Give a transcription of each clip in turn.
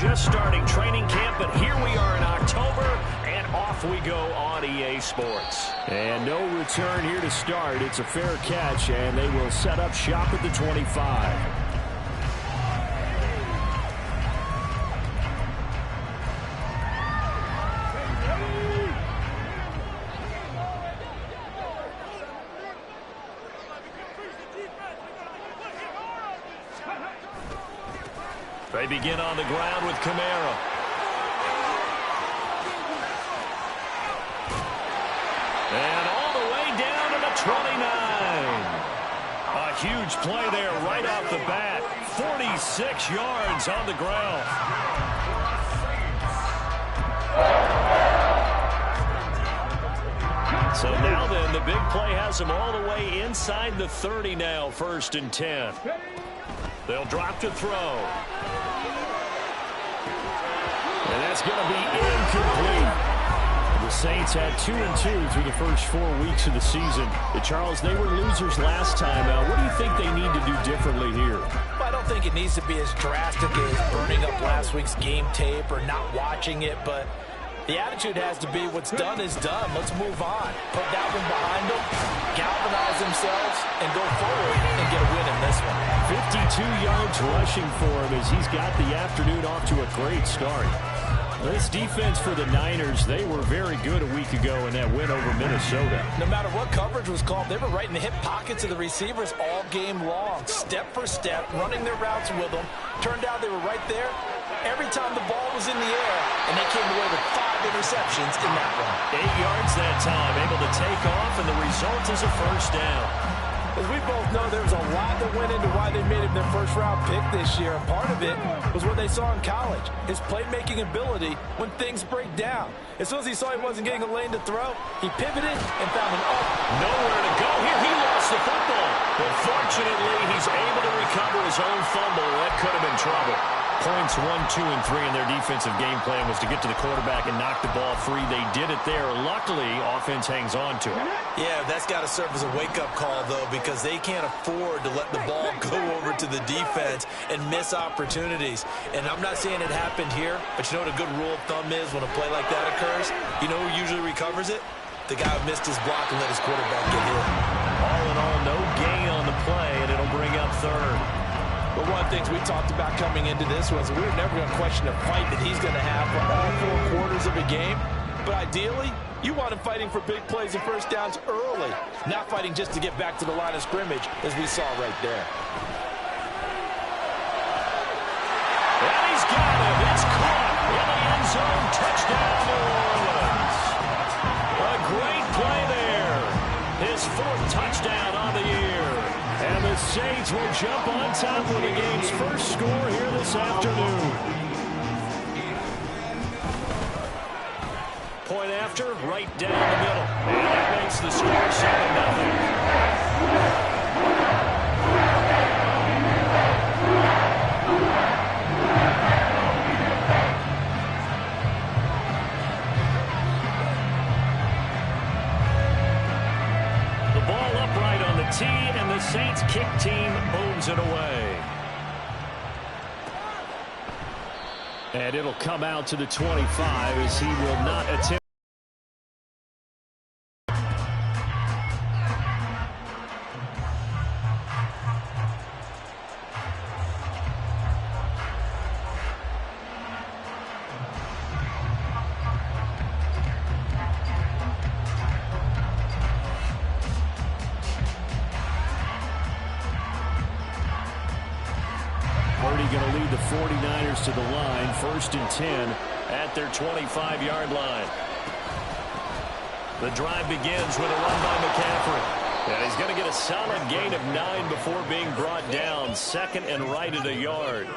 just starting training camp, but here we are in October, and off we go on EA Sports. And no return here to start. It's a fair catch, and they will set up shop at the 25. They begin on the ground with Kamara. And all the way down to the 29. A huge play there right off the bat. 46 yards on the ground. So now then, the big play has them all the way inside the 30 now, 1st and 10. They'll drop to throw. And that's going to be incomplete. The Saints had 2-2 through the first 4 weeks of the season. Charles, they were losers last time. What do you think they need to do differently here? Well, I don't think it needs to be as drastic as burning up last week's game tape or not watching it, but the attitude has to be what's done is done. Let's move on. Put that one behind them, galvanize themselves, and go forward and get a win in this one. 52 yards rushing for him as he's got the afternoon off to a great start. This defense for the Niners, they were very good a week ago in that win over Minnesota. No matter what coverage was called, they were right in the hip pockets of the receivers all game long. Step for step, running their routes with them. Turned out they were right there every time the ball was in the air, and they came away with 5 interceptions in that one. 8 yards that time, able to take off, and the result is a first down. As we both know, there was a lot that went into why they made him their first-round pick this year. And part of it was what they saw in college, his playmaking ability when things break down. As soon as he saw he wasn't getting a lane to throw, he pivoted and found an open. Nowhere to go here. He lost the football. But fortunately, he's able to recover his own fumble. That could have been trouble. Points 1, 2, and 3 in their defensive game plan was to get to the quarterback and knock the ball free. They did it there. Luckily, offense hangs on to it. Yeah, that's got to serve as a wake-up call, though, because they can't afford to let the ball go over to the defense and miss opportunities. And I'm not saying it happened here, but you know what a good rule of thumb is when a play like that occurs? You know who usually recovers it? The guy who missed his block and let his quarterback get hit. All in all, no gain on the play, and it'll bring up 3rd. But one of the things we talked about coming into this was we were never going to question the fight that he's going to have for all 4 quarters of a game. But ideally, you want him fighting for big plays and first downs early, not fighting just to get back to the line of scrimmage, as we saw right there. And he's got him. It's caught in the end zone. Touchdown, New Orleans. A great play there. His 4th touchdown on the year. And the Saints will jump on top of the game's first score here this afternoon. Point after, right down the middle. And that makes the score 7-0. And the Saints kick team moves it away. And it'll come out to the 25 as he will not attempt. Going to lead the 49ers to the line, 1st and 10 at their 25-yard line. The drive begins with a run by McCaffrey. And he's going to get a solid gain of 9 before being brought down. 2nd and right at a yard.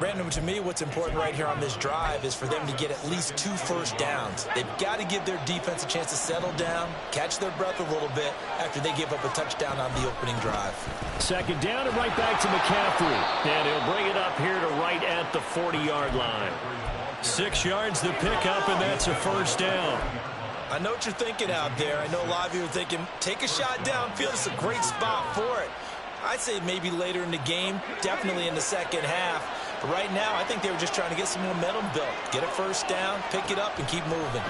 Brandon, to me, what's important right here on this drive is for them to get at least 2 first downs. They've got to give their defense a chance to settle down, catch their breath a little bit after they give up a touchdown on the opening drive. 2nd down and right back to McCaffrey. And he'll bring it up here to right at the 40-yard line. 6 yards the pickup, and that's a first down. I know what you're thinking out there. I know a lot of you are thinking, take a shot downfield. It's a great spot for it. I'd say maybe later in the game, definitely in the second half. Right now, I think they were just trying to get some momentum built. Get a first down, pick it up, and keep moving.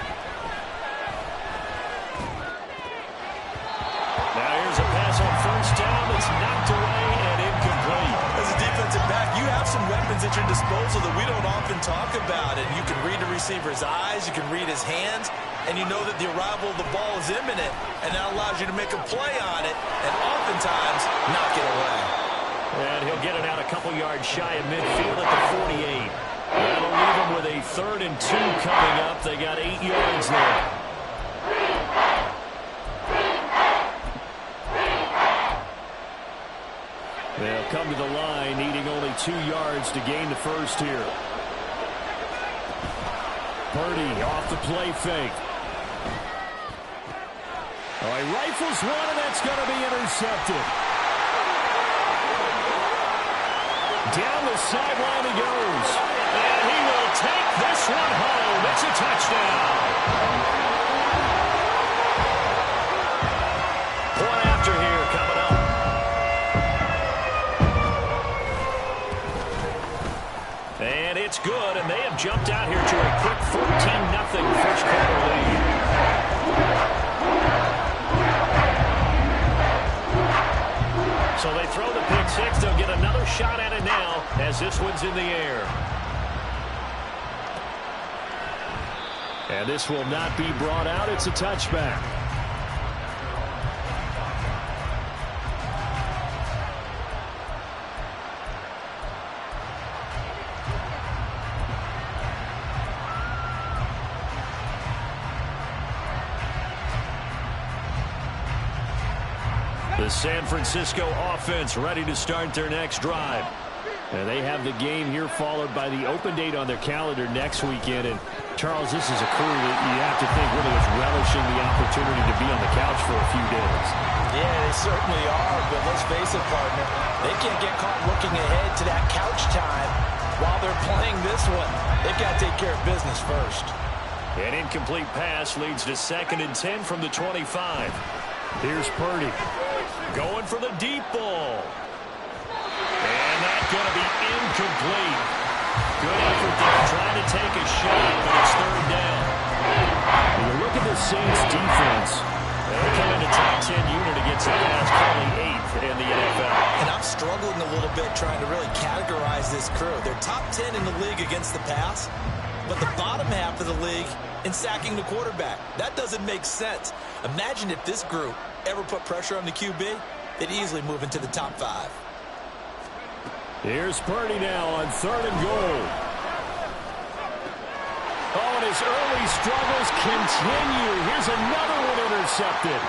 Now here's a pass on first down that's knocked away and incomplete. As a defensive back, you have some weapons at your disposal that we don't often talk about. And you can read the receiver's eyes, you can read his hands, and you know that the arrival of the ball is imminent, and that allows you to make a play on it and oftentimes knock it away. And he'll get it out a couple yards shy of midfield at the 48. That'll leave him with a 3rd and 2 coming up. They got 8 yards there. They'll come to the line, needing only 2 yards to gain the first here. Purdy off the play fake. All right, rifles one, and that's going to be intercepted. Down the sideline he goes. And he will take this one home. It's a touchdown. Point after here coming up. And it's good, and they have jumped out here to a quick 14-0 first quarter lead. So they throw the pick six. They'll get another shot at it now as this one's in the air. And this will not be brought out. It's a touchback. The San Francisco offense ready to start their next drive. And they have the game here followed by the open date on their calendar next weekend. And Charles, this is a crew that you have to think really is relishing the opportunity to be on the couch for a few days. Yeah, they certainly are, but let's face it, partner. They can't get caught looking ahead to that couch time while they're playing this one. They've got to take care of business first. An incomplete pass leads to 2nd and 10 from the 25. Here's Purdy. Going for the deep ball. And that's going to be incomplete. Good effort there, trying to take a shot, but it's 3rd down. When you look at the Saints defense, they're coming to top 10 unit against the pass, currently 8th in the NFL. And I'm struggling a little bit trying to really categorize this crew. They're top 10 in the league against the pass, but the bottom half of the league in sacking the quarterback. That doesn't make sense. Imagine if this group ever put pressure on the QB, they'd easily move into the top 5. Here's Purdy now on 3rd and goal. Oh, and his early struggles continue. Here's another one intercepted.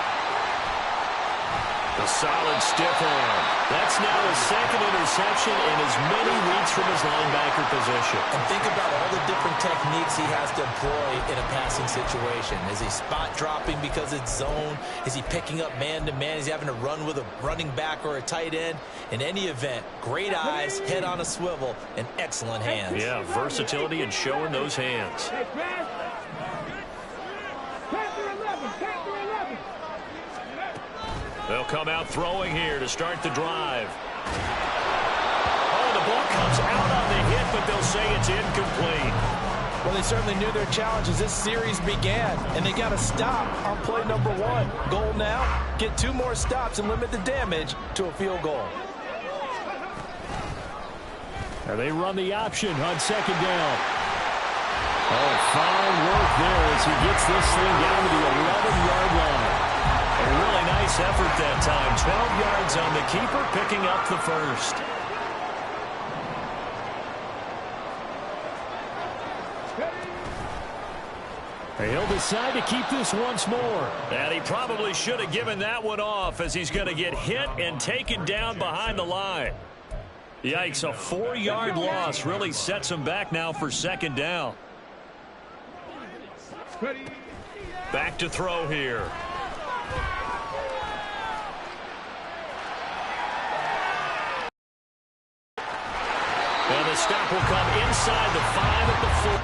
A solid stiff arm. That's now his 2nd interception in as many weeks from his linebacker position. And think about all the different techniques he has to employ in a passing situation. Is he spot dropping because it's zone? Is he picking up man-to-man? Is he having to run with a running back or a tight end? In any event, great eyes, head on a swivel, and excellent hands. Yeah, versatility and showing those hands. They'll come out throwing here to start the drive. Oh, the ball comes out on the hit, but they'll say it's incomplete. Well, they certainly knew their challenge as this series began, and they got to stop on play number 1. Goal now, get 2 more stops and limit the damage to a field goal. And they run the option on 2nd down. Oh, fine work there as he gets this thing down to the 11-yard line. A really nice effort that time. 12 yards on the keeper, picking up the first. He'll decide to keep this once more. And he probably should have given that one off as he's going to get hit and taken down behind the line. Yikes, a 4-yard loss really sets him back now for 2nd down. Back to throw here. And the stop will come inside the 5 at the 4.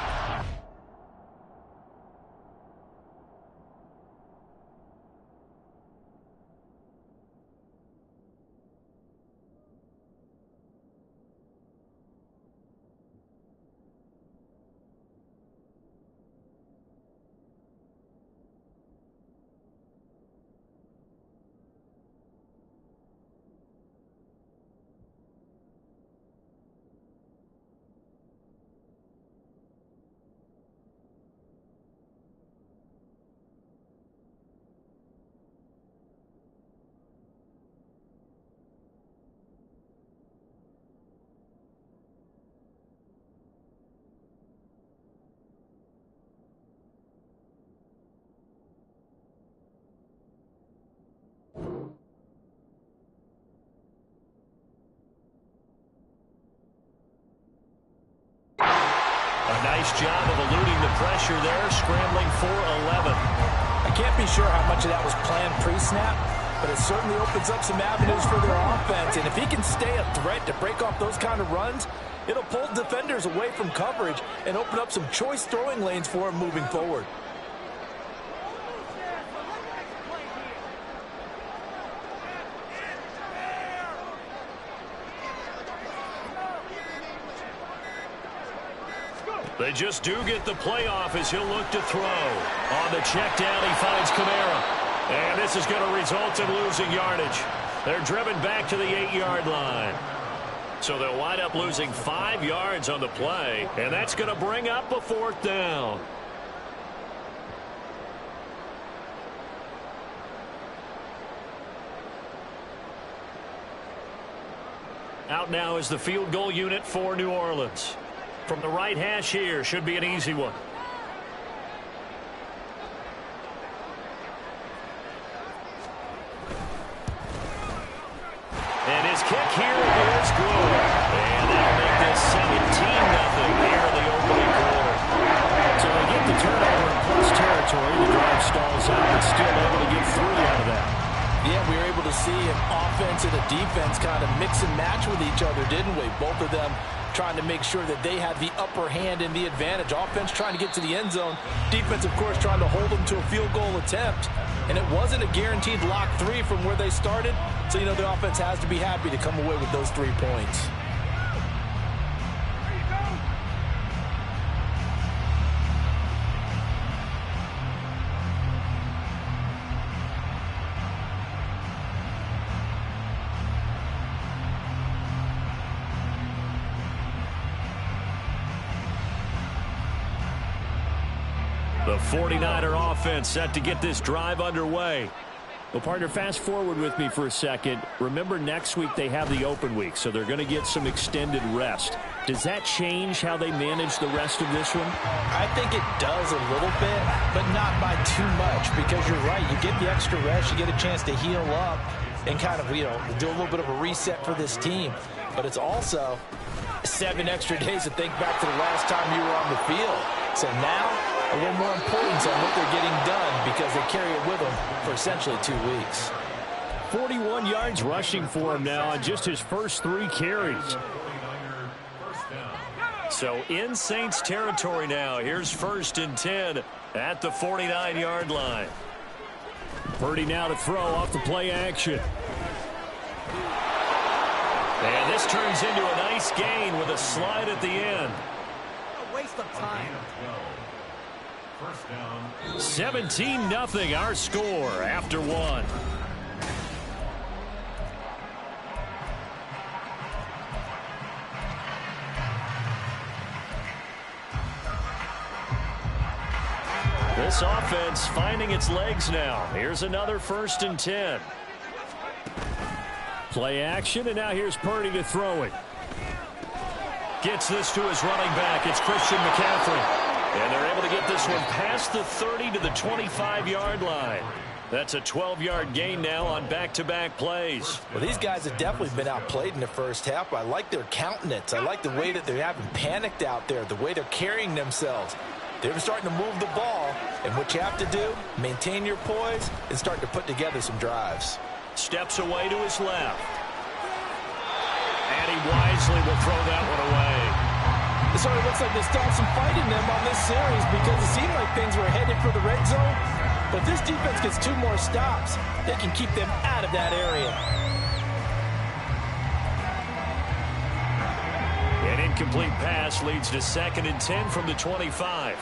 A nice job of eluding the pressure there, scrambling for 11. I can't be sure how much of that was planned pre-snap, but it certainly opens up some avenues for their offense. And if he can stay a threat to break off those kind of runs, it'll pull defenders away from coverage and open up some choice throwing lanes for him moving forward. They just do get the playoff as he'll look to throw. On the check down, he finds Kamara. And this is going to result in losing yardage. They're driven back to the 8-yard line. So they'll wind up losing 5 yards on the play, and that's going to bring up a 4th down. Out now is the field goal unit for New Orleans. From the right hash here, should be an easy one. And his kick here is good. And that'll make this 17-0 here in the opening quarter. So they get the turnover in plus territory. The drive stalls out, but still able to get 3 out of that. Yeah, we were able to see an offense and a defense kind of mix and match with each other, didn't we? Both of them trying to make sure that they had the upper hand and the advantage. Offense trying to get to the end zone. Defense, of course, trying to hold them to a field goal attempt. And it wasn't a guaranteed lock 3 from where they started. So, you know, the offense has to be happy to come away with those 3 points. The 49er offense set to get this drive underway. Well, partner, fast forward with me for a second. Remember, next week they have the open week, so they're going to get some extended rest. Does that change how they manage the rest of this one? I think it does a little bit, but not by too much, because you're right. You get the extra rest. You get a chance to heal up and kind of, you know, do a little bit of a reset for this team. But it's also 7 extra days to think back to the last time you were on the field. So now, a little more importance on what they're getting done because they carry it with them for essentially 2 weeks. 41 yards rushing for him now on just his first 3 carries. So in Saints territory now. Here's 1st and 10 at the 49-yard line. Purdy now to throw off the play action. And this turns into a nice gain with a slide at the end. A waste of time. 17-0 our score after 1. This offense finding its legs now. Here's another 1st and 10. Play action, and now here's Purdy to throw it. Gets this to his running back. It's Christian McCaffrey. And they're able to get this one past the 30 to the 25-yard line. That's a 12-yard gain now on back-to-back plays. Well, these guys have definitely been outplayed in the first half. I like their countenance. I like the way that they haven't panicked out there, the way they're carrying themselves. They're starting to move the ball, and what you have to do, maintain your poise and start to put together some drives. Steps away to his left. And he wisely will throw that one away. It sort of looks like they stalled some fight in them on this series because it seemed like things were headed for the red zone. But if this defense gets 2 more stops, they can keep them out of that area. An incomplete pass leads to 2nd and 10 from the 25.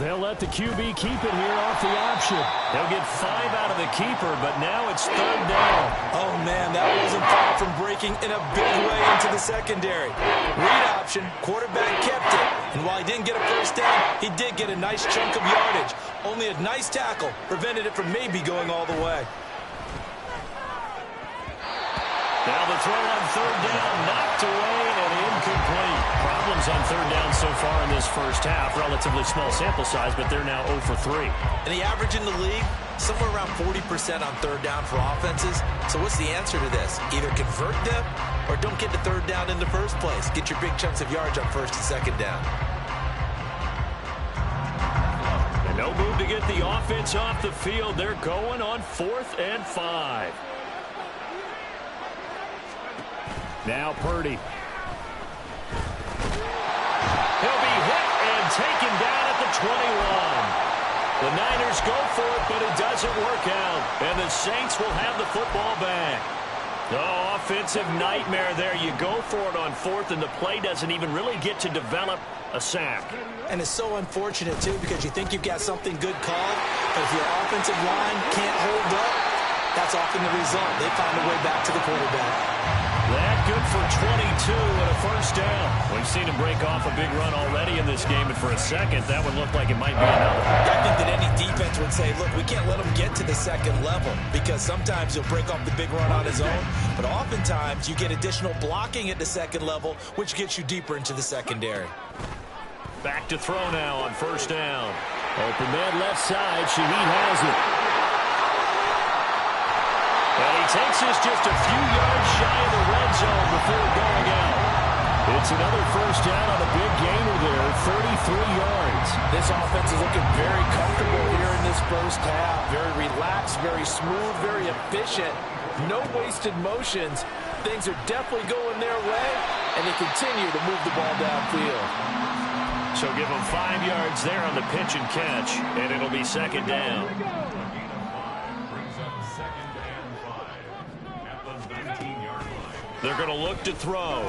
They'll let the QB keep it here off the option. They'll get 5 out of the keeper, but now it's 3rd down. Oh, man, that wasn't far from breaking in a big way into the secondary. Read option, quarterback kept it, and while he didn't get a 1st down, he did get a nice chunk of yardage. Only a nice tackle prevented it from maybe going all the way. Now the throw on 3rd down, knocked away and incomplete. Problems on 3rd down so far in this first half. Relatively small sample size, but they're now 0 for 3. And the average in the league, somewhere around 40% on third down for offenses. So what's the answer to this? Either convert them or don't get to third down in the first place. Get your big chunks of yards on first and second down. And no move to get the offense off the field. They're going on 4th and 5. Now Purdy. He'll be hit and taken down at the 21. The Niners go for it, but it doesn't work out. And the Saints will have the football back. Oh, offensive nightmare there. You go for it on 4th, and the play doesn't even really get to develop a sack. And it's so unfortunate, too, because you think you've got something good called, but if your offensive line can't hold up, that's often the result. They find a way back to the quarterback. That good for 22 and a first down. We've seen him break off a big run already in this game, and for a second, that would look like it might be another. I think that any defense would say, look, we can't let him get to the second level, because sometimes he'll break off the big run on his own, but oftentimes you get additional blocking at the second level, which gets you deeper into the secondary. Back to throw now on first down. Open man left side. Shaheed has it. And he takes us just a few yards shy of the red zone before going out. It's another first down on a big gainer there, 33 yards. This offense is looking very comfortable here in this first half. Very relaxed, very smooth, very efficient. No wasted motions. Things are definitely going their way, and they continue to move the ball downfield. So give them 5 yards there on the pitch and catch, and it'll be second down. They're going to look to throw.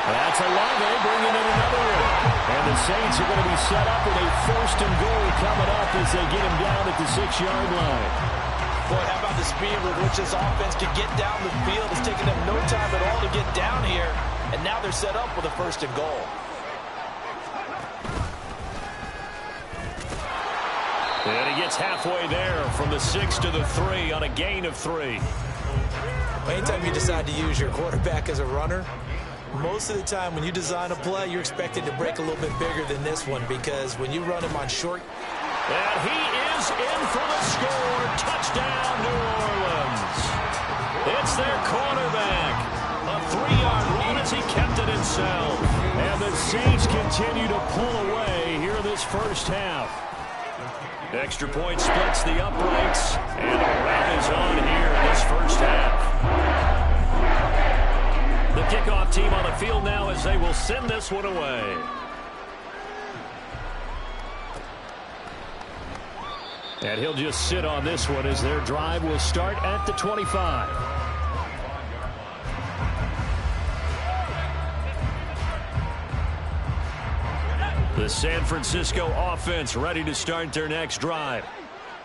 That's Olave bringing in another one. And the Saints are going to be set up with a first and goal coming up as they get him down at the 6-yard line. Boy, how about the speed with which this offense can get down the field? It's taking them no time at all to get down here. And now they're set up with a first and goal. And he gets halfway there from the 6 to the 3 on a gain of 3. Anytime you decide to use your quarterback as a runner, most of the time when you design a play, you're expected to break a little bit bigger than this one, because when you run him on short. And he is in for the score. Touchdown, New Orleans. It's their quarterback. A 3-yard run as he kept it himself. And the Saints continue to pull away here this first half. Extra point splits the uprights, and a wrap is on here in this first half. The kickoff team on the field now as they will send this one away. And he'll just sit on this one as their drive will start at the 25. The San Francisco offense ready to start their next drive.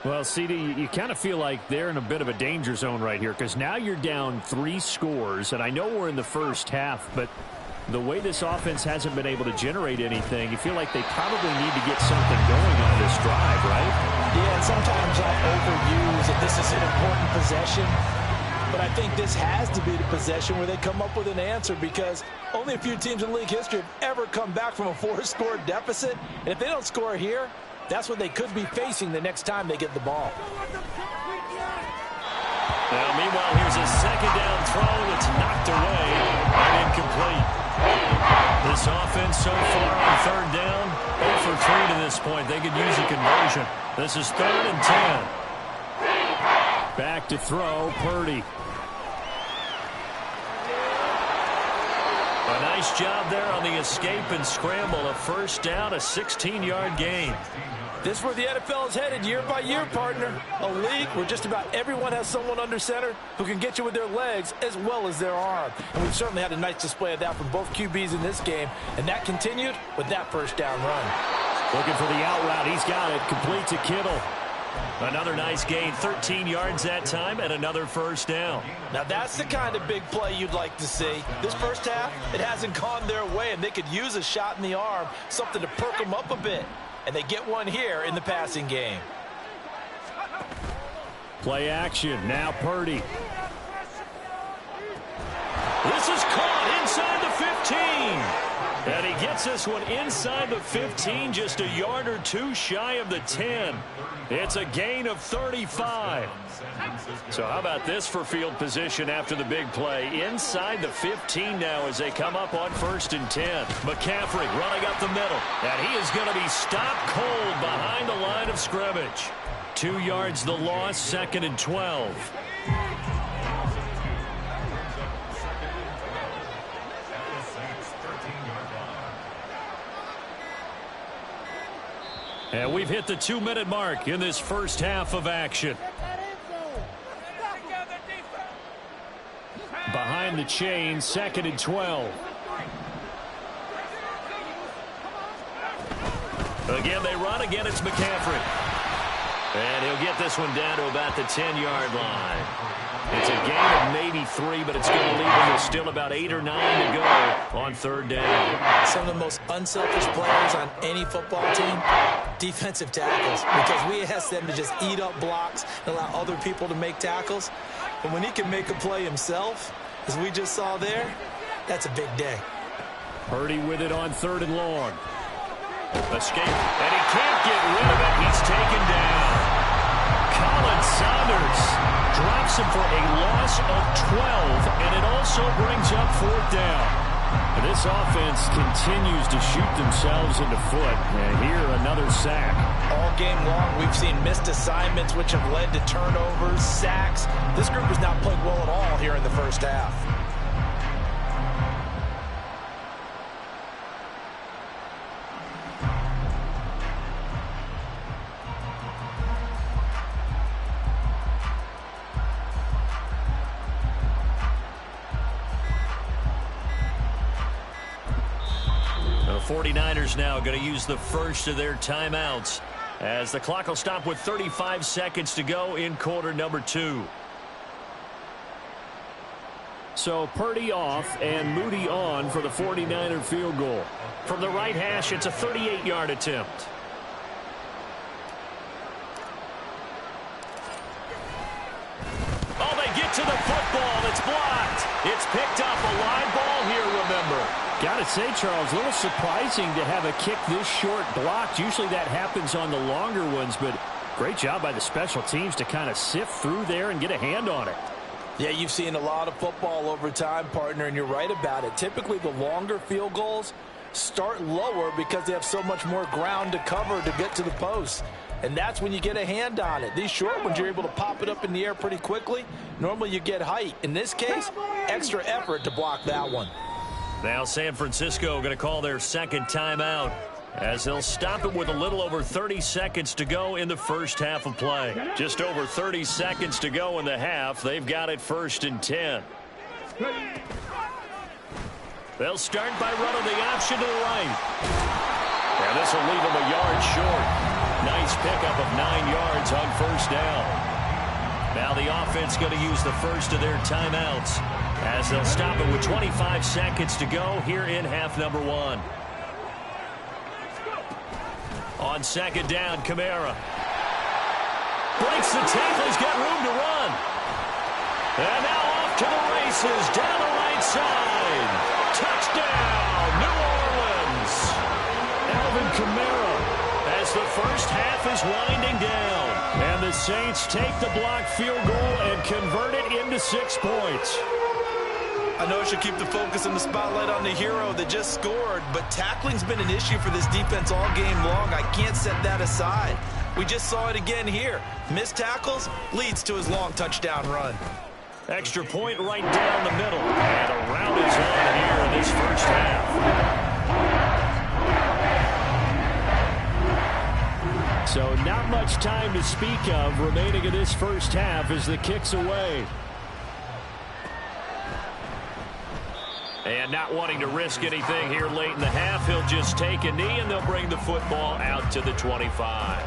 Well, CD, you kind of feel like they're in a bit of a danger zone right here, because now you're down 3 scores, and I know we're in the first half, but the way this offense hasn't been able to generate anything, you feel like they probably need to get something going on this drive, right? Yeah, and sometimes I overuse that this is an important possession. But I think this has to be the possession where they come up with an answer, because only a few teams in league history have ever come back from a 4-score deficit. And if they don't score here, that's what they could be facing the next time they get the ball. Now, meanwhile, here's a second down throw that's knocked away and incomplete. This offense so far on third down, 0 for 3 to this point. They could use a conversion. This is 3rd and 10. Back to throw, Purdy. A nice job there on the escape and scramble. A first down, a 16-yard gain. This is where the NFL is headed year by year, partner. A league where just about everyone has someone under center who can get you with their legs as well as their arm. And we've certainly had a nice display of that from both QBs in this game. And that continued with that first down run. Looking for the out route. He's got it. Complete to Kittle. Another nice gain, 13 yards that time, and another first down. Now that's the kind of big play you'd like to see. This first half, it hasn't gone their way, and they could use a shot in the arm, something to perk them up a bit. And they get one here in the passing game. Play action, now Purdy. This is caught inside the 15. And he gets this one inside the 15, just a yard or two shy of the 10. It's a gain of 35. So how about this for field position after the big play? Inside the 15 now as they come up on 1st and 10. McCaffrey running up the middle. And he is going to be stopped cold behind the line of scrimmage. 2 yards the loss, 2nd and 12. And we've hit the 2-minute mark in this first half of action. Behind the chain, 2nd and 12. Again, they run. Again, it's McCaffrey. And he'll get this one down to about the 10-yard line. It's a gain of maybe 3, but it's going to leave him with still about 8 or 9 to go on 3rd down. Some of the most unselfish players on any football team, defensive tackles, because we ask them to just eat up blocks and allow other people to make tackles. But when he can make a play himself, as we just saw there, that's a big day. Purdy with it on 3rd and long. Escape, and he can't get rid of it. He's taken down. Colin Saunders drops him for a loss of 12, and it also brings up 4th down. And this offense continues to shoot themselves in the foot. And here, another sack. All game long, we've seen missed assignments, which have led to turnovers, sacks. This group has not played well at all here in the first half. The 49ers now going to use the first of their timeouts as the clock will stop with 35 seconds to go in quarter number 2. So Purdy off and Moody on for the 49er field goal. From the right hash, it's a 38-yard attempt. Oh, they get to the football. It's blocked. It's picked up. A live ball here, remember. Got to say, Charles, a little surprising to have a kick this short blocked. Usually that happens on the longer ones, but great job by the special teams to kind of sift through there and get a hand on it. Yeah, you've seen a lot of football over time, partner, and you're right about it. Typically, the longer field goals start lower because they have so much more ground to cover to get to the post. And that's when you get a hand on it. These short ones, you're able to pop it up in the air pretty quickly. Normally, you get height. In this case, extra effort to block that one. Now San Francisco going to call their second timeout as they'll stop it with a little over 30 seconds to go in the first half of play. Just over 30 seconds to go in the half. They've got it 1st and 10. They'll start by running the option to the right. And this will leave them a yard short. Nice pickup of 9 yards on 1st down. Now the offense going to use the first of their timeouts as they'll stop it with 25 seconds to go here in half number 1. On 2nd down, Kamara breaks the tackle. He's got room to run. And now off to the races down the right side. Touchdown, New Orleans. Alvin Kamara as the first half is winding down. And the Saints take the blocked field goal and convert it into 6 points. I know I should keep the focus and the spotlight on the hero that just scored, but tackling's been an issue for this defense all game long. I can't set that aside. We just saw it again here. Missed tackles leads to his long touchdown run. Extra point right down the middle. And a rout is on here in this first half. So not much time to speak of remaining in this first half as the kick's away. And not wanting to risk anything here late in the half, he'll just take a knee and they'll bring the football out to the 25.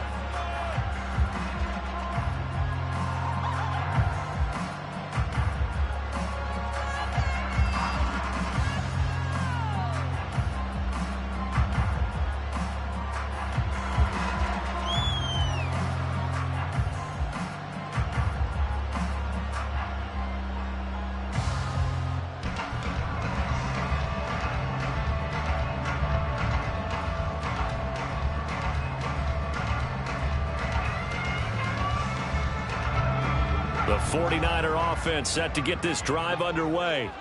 The 49er offense set to get this drive underway.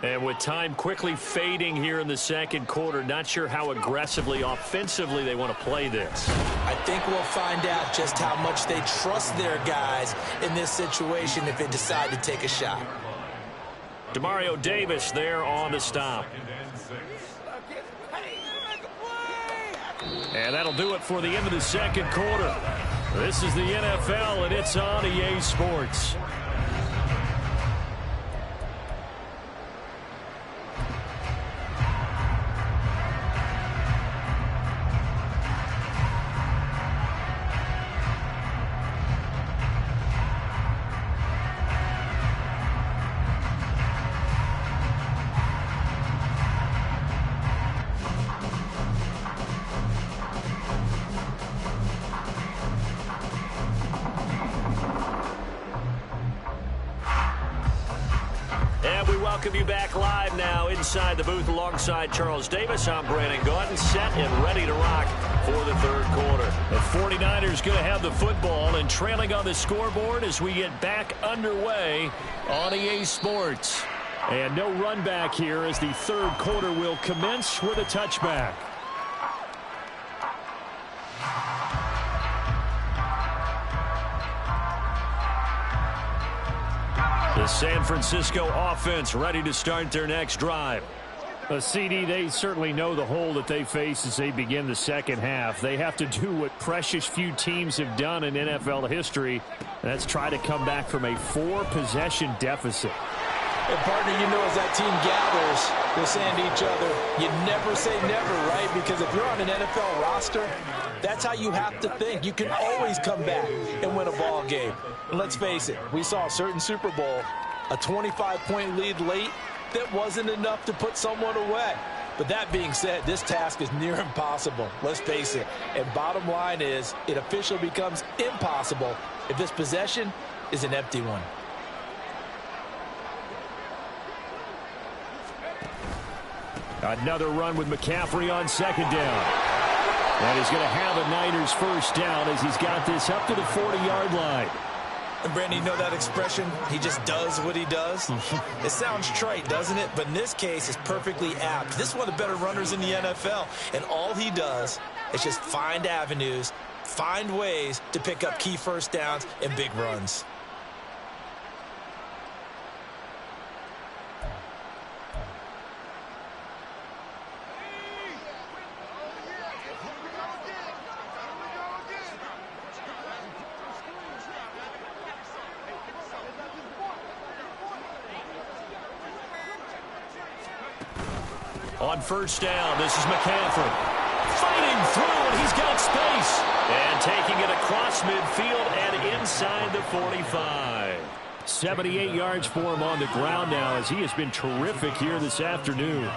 And with time quickly fading here in the second quarter, not sure how aggressively, offensively they want to play this. I think we'll find out just how much they trust their guys in this situation if they decide to take a shot. Demario Davis there on the stop. And that'll do it for the end of the second quarter. This is the NFL, and it's on EA Sports. Welcome you back live now inside the booth alongside Charles Davis. I'm Brandon Gaudin, set and ready to rock for the third quarter. The 49ers going to have the football and trailing on the scoreboard as we get back underway on EA Sports. And no run back here as the third quarter will commence with a touchback. The San Francisco offense ready to start their next drive. CD, they certainly know the hole that they face as they begin the second half. They have to do what precious few teams have done in NFL history. That's try to come back from a 4-possession deficit. And partner, you know, as that team gathers, they're saying to each other, you never say never, right? Because if you're on an NFL roster, that's how you have to think. You can always come back and win a ball game. And let's face it, we saw a certain Super Bowl, a 25-point lead late that wasn't enough to put someone away. But that being said, this task is near impossible. Let's face it. And bottom line is, it officially becomes impossible if this possession is an empty one. Another run with McCaffrey on second down. And he's going to have a Niners first down as he's got this up to the 40-yard line. And Brandon, you know that expression? He just does what he does? It sounds trite, doesn't it? But in this case, it's perfectly apt. This is one of the better runners in the NFL. And all he does is just find avenues, find ways to pick up key first downs and big runs. On first down, this is McCaffrey. Fighting through, and he's got space. And taking it across midfield and inside the 45. 78 yards for him on the ground now as he has been terrific here this afternoon.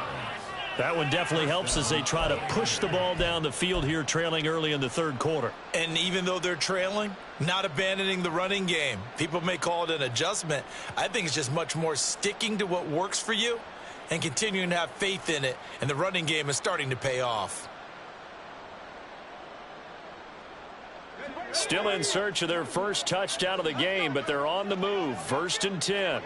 That one definitely helps as they try to push the ball down the field here, trailing early in the third quarter. And even though they're trailing, not abandoning the running game. People may call it an adjustment. I think it's just much more sticking to what works for you and continuing to have faith in it, and the running game is starting to pay off. Still in search of their first touchdown of the game, but they're on the move. 1st and 10. A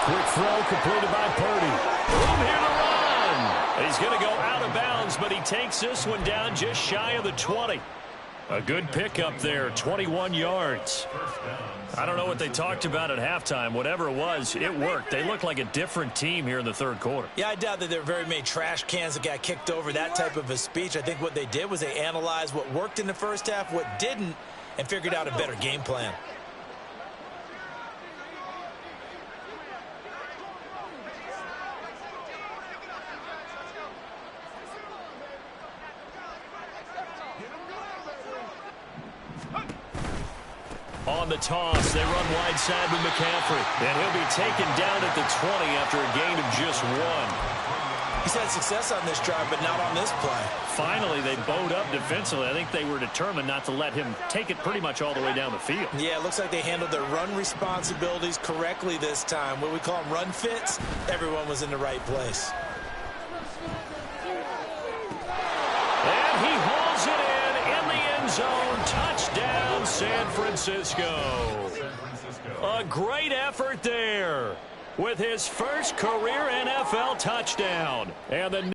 quick throw completed by Purdy. Room here to run. He's going to go out of bounds, but he takes this one down just shy of the 20. A good pickup there, 21 yards. I don't know what they talked about at halftime. Whatever it was, it worked. They look like a different team here in the third quarter. Yeah, I doubt that there were very many trash cans that got kicked over, that type of a speech. I think what they did was they analyzed what worked in the first half, what didn't, and figured out a better game plan. On the toss, they run wide side with McCaffrey. And he'll be taken down at the 20 after a gain of just 1. He's had success on this drive, but not on this play. Finally, they bowed up defensively. I think they were determined not to let him take it pretty much all the way down the field. Yeah, it looks like they handled their run responsibilities correctly this time. What we call them run fits, everyone was in the right place. And he hauls end zone. Touchdown, San Francisco. A great effort there with his first career NFL touchdown. And the